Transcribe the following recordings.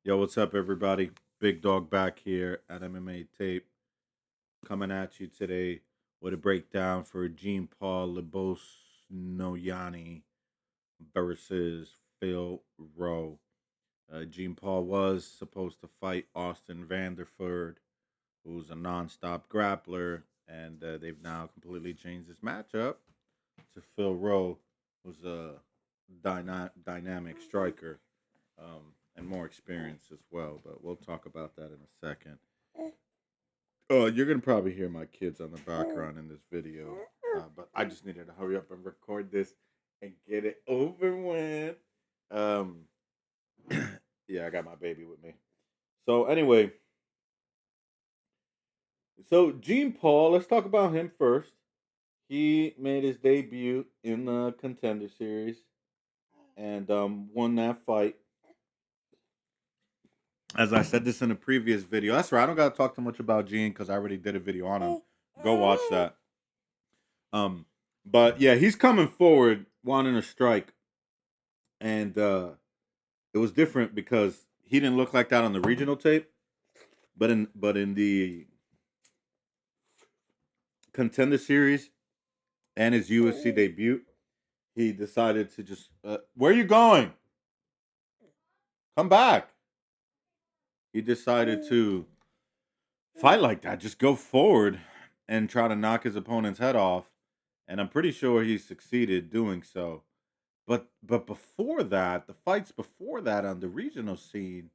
Yo, what's up, everybody? Big Dog back here at MmaTape, coming at you today with a breakdown for Jean Paul Lebosnoyani versus Phil Rowe. Jean Paul was supposed to fight Austin Vanderford, who's a nonstop grappler, and they've now completely changed this matchup to Phil Rowe, who's a dynamic striker and more experience as well. But we'll talk about that in a second. You're gonna probably hear my kids on the background in this video, but I just needed to hurry up and record this and get it over with. Um, yeah, I got my baby with me. So anyway, so Gene Paul, let's talk about him first. He made his debut in the Contender Series and won that fight. As I said this in a previous video, that's right. I don't gotta talk too much about Gene because I already did a video on him. Go watch that. Um, but yeah, he's coming forward wanting to strike, and it was different because he didn't look like that on the regional tape, but in the Contender Series and his UFC debut, he decided to just where are you going? Come back. He decided to fight like that, just go forward and try to knock his opponent's head off, and I'm pretty sure he succeeded doing so. But before that, the fights before that on the regional scene,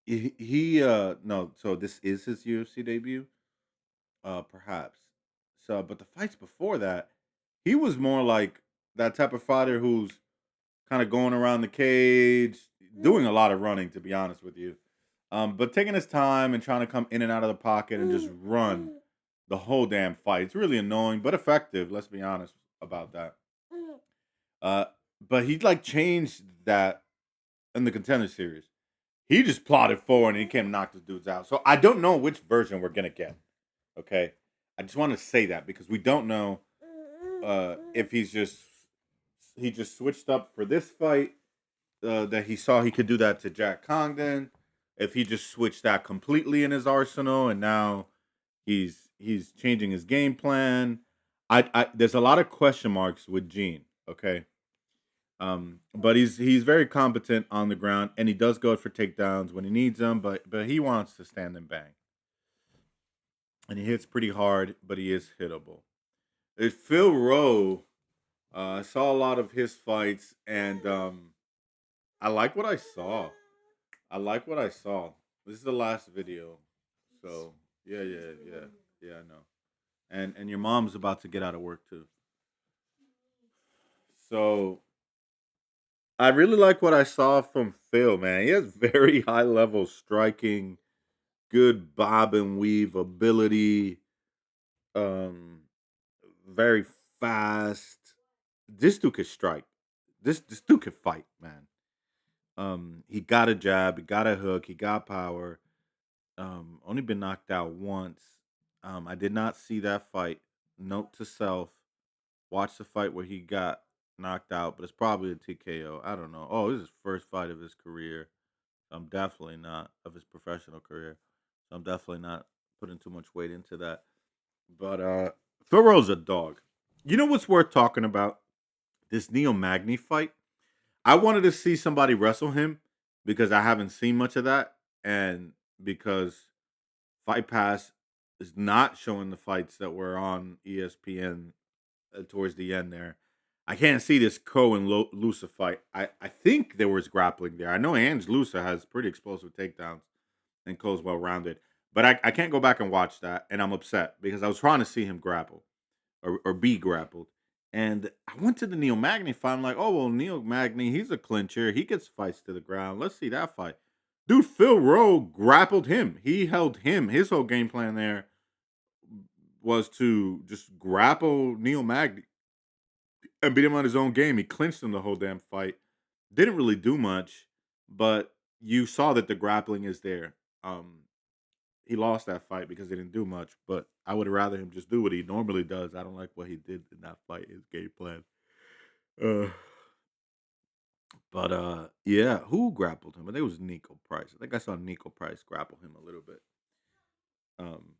he no, so this is his UFC debut, perhaps. So, but the fights before that, he was more like that type of fighter who's kind of going around the cage, doing a lot of running, to be honest with you. But taking his time and trying to come in and out of the pocket and just run the whole damn fight. It's really annoying, but effective. Let's be honest about that. Uh, but he like changed that in the Contender Series. He just plotted forward and he came and knocked the dudes out. So I don't know which version we're gonna get. Okay, I just want to say that because we don't know if he just switched up for this fight, that he saw he could do that to Jack Congdon. If he just switched that completely in his arsenal and now he's changing his game plan. I there's a lot of question marks with Gene. Okay, but he's very competent on the ground, and he does go for takedowns when he needs them. But he wants to stand and bang, and he hits pretty hard, but he is hittable. There's Phil Rowe. I saw a lot of his fights, and I like what I saw. I like what I saw. This is the last video, so yeah. I know. And your mom's about to get out of work too. So I really like what I saw from Phil, man. He has very high level striking, good bob and weave ability, um, very fast. This dude could strike. This dude could fight, man. He got a jab, he got a hook, he got power. Only been knocked out once. I did not see that fight. Note to self: watch the fight where he got knocked out, but it's probably a TKO. I don't know. Oh, this is his first fight of his career. I'm definitely not of his professional career. So I'm definitely not putting too much weight into that. But Thoreau's a dog. You know what's worth talking about? This Neil Magny fight. I wanted to see somebody wrestle him because I haven't seen much of that, and because Fight Pass is not showing the fights that were on ESPN towards the end there. I can't see this Coe and Lusa fight. I think there was grappling there. I know Ange Lusa has pretty explosive takedowns and Cole's well rounded, but I can't go back and watch that, and I'm upset because I was trying to see him grapple or be grappled. And I went to the Neil Magny fight. I'm like, oh well, Neil Magny, he's a clincher. He gets fights to the ground. Let's see that fight. Dude, Phil Rowe grappled him. He held him. His whole game plan there was to just grapple Neil Magny and beat him on his own game. He clinched him the whole damn fight. Didn't really do much, but you saw that the grappling is there. He lost that fight because he didn't do much, but I would rather him just do what he normally does. I don't like what he did in that fight, his game plan. Uh, But yeah, who grappled him? I think it was Nico Price. I think I saw Nico Price grapple him a little bit. Um,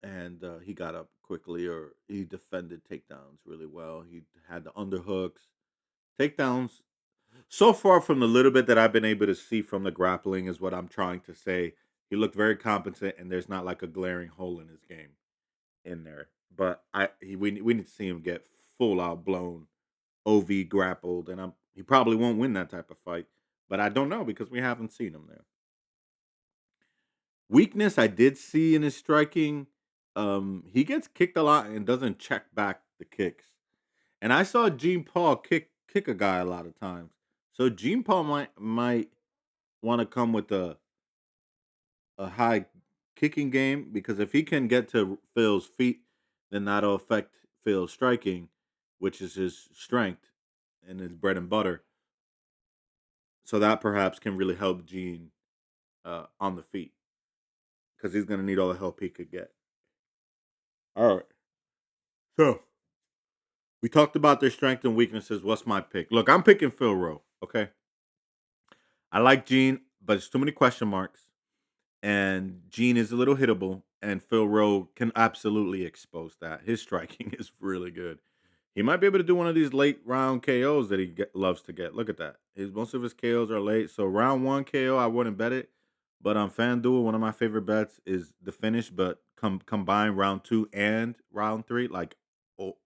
and he got up quickly, or he defended takedowns really well. He had the underhooks, takedowns. So far from the little bit that I've been able to see from the grappling is what I'm trying to say. He looked very competent, and there's not like a glaring hole in his game in there. But we need to see him get full out blown, OV grappled, and he probably won't win that type of fight. But I don't know because we haven't seen him there. Weakness I did see in his striking. He gets kicked a lot and doesn't check back the kicks. And I saw Gene Paul kick a guy a lot of times. So Gene Paul might want to come with a high kicking game, because if he can get to Phil's feet, then that'll affect Phil's striking, which is his strength and his bread and butter. So that perhaps can really help Gene on the feet, because he's going to need all the help he could get. All right. So we talked about their strengths and weaknesses. What's my pick? Look, I'm picking Phil Rowe. Okay. I like Gene, but it's too many question marks. And Gene is a little hittable, and Phil Rowe can absolutely expose that. His striking is really good. He might be able to do one of these late round KOs that loves to get. Look at that. Most of his KOs are late. So round one KO, I wouldn't bet it. But on FanDuel, one of my favorite bets is the finish, but combine round two and round three. Like, oh,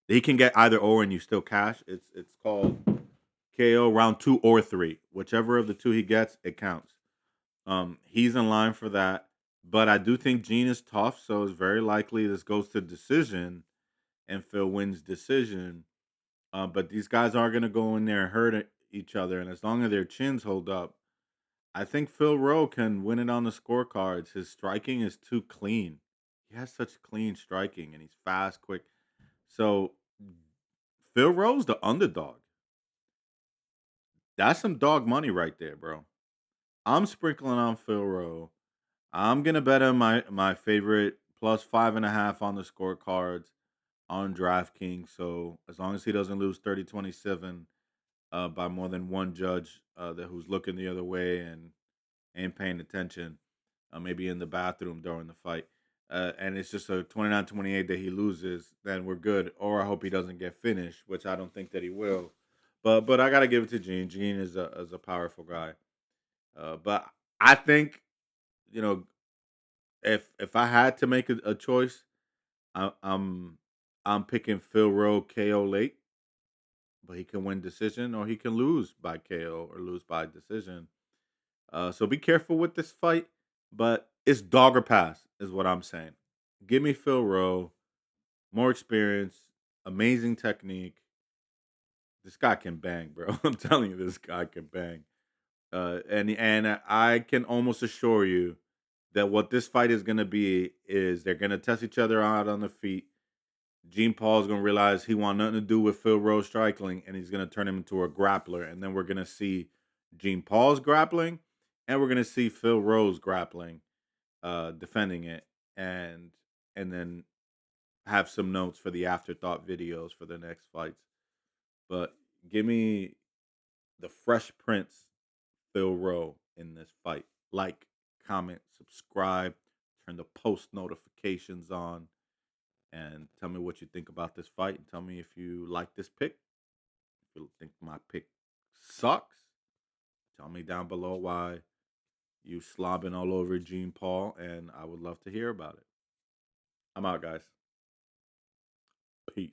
he can get either or, and you still cash. It's called KO round two or three. Whichever of the two he gets, it counts. He's in line for that. But I do think Gene is tough, so it's very likely this goes to decision and Phil wins decision. But these guys are going to go in there and hurt each other. And as long as their chins hold up, I think Phil Rowe can win it on the scorecards. His striking is too clean. He has such clean striking, and he's fast, quick. So Phil Rowe's the underdog. That's some dog money right there, bro. I'm sprinkling on Phil Rowe. I'm gonna bet him my favorite plus 5.5 on the scorecards on DraftKings. So as long as he doesn't lose 30-27 by more than one judge that who's looking the other way and ain't paying attention, maybe in the bathroom during the fight, and it's just a 29-28 that he loses, then we're good. Or I hope he doesn't get finished, which I don't think that he will. But I gotta give it to Gene. Gene is a powerful guy. But I think, you know if I had to make a choice, I, I'm I'm picking Phil Rowe KO late, but he can win decision or he can lose by KO or lose by decision. So be careful with this fight, but it's dog or pass is what I'm saying. Give me Phil Rowe, more experience, amazing technique. This guy can bang, bro. I'm telling you, this guy can bang. And I can almost assure you that what this fight is going to be is they're going to test each other out on the feet. Gene Paul's gonna realize he want nothing to do with Phil Rowe striking, and he's gonna turn him into a grappler. And then we're gonna see Gene Paul's grappling, and we're gonna see Phil Rowe's grappling, defending it, and then have some notes for the afterthought videos for the next fights. But give me the Fresh Prince Phil Rowe in this fight. Like, comment, subscribe, turn the post notifications on, and tell me what you think about this fight. And tell me if you like this pick. If you think my pick sucks, tell me down below why you slobbing all over Gene Paul, and I would love to hear about it. I'm out, guys. Peace.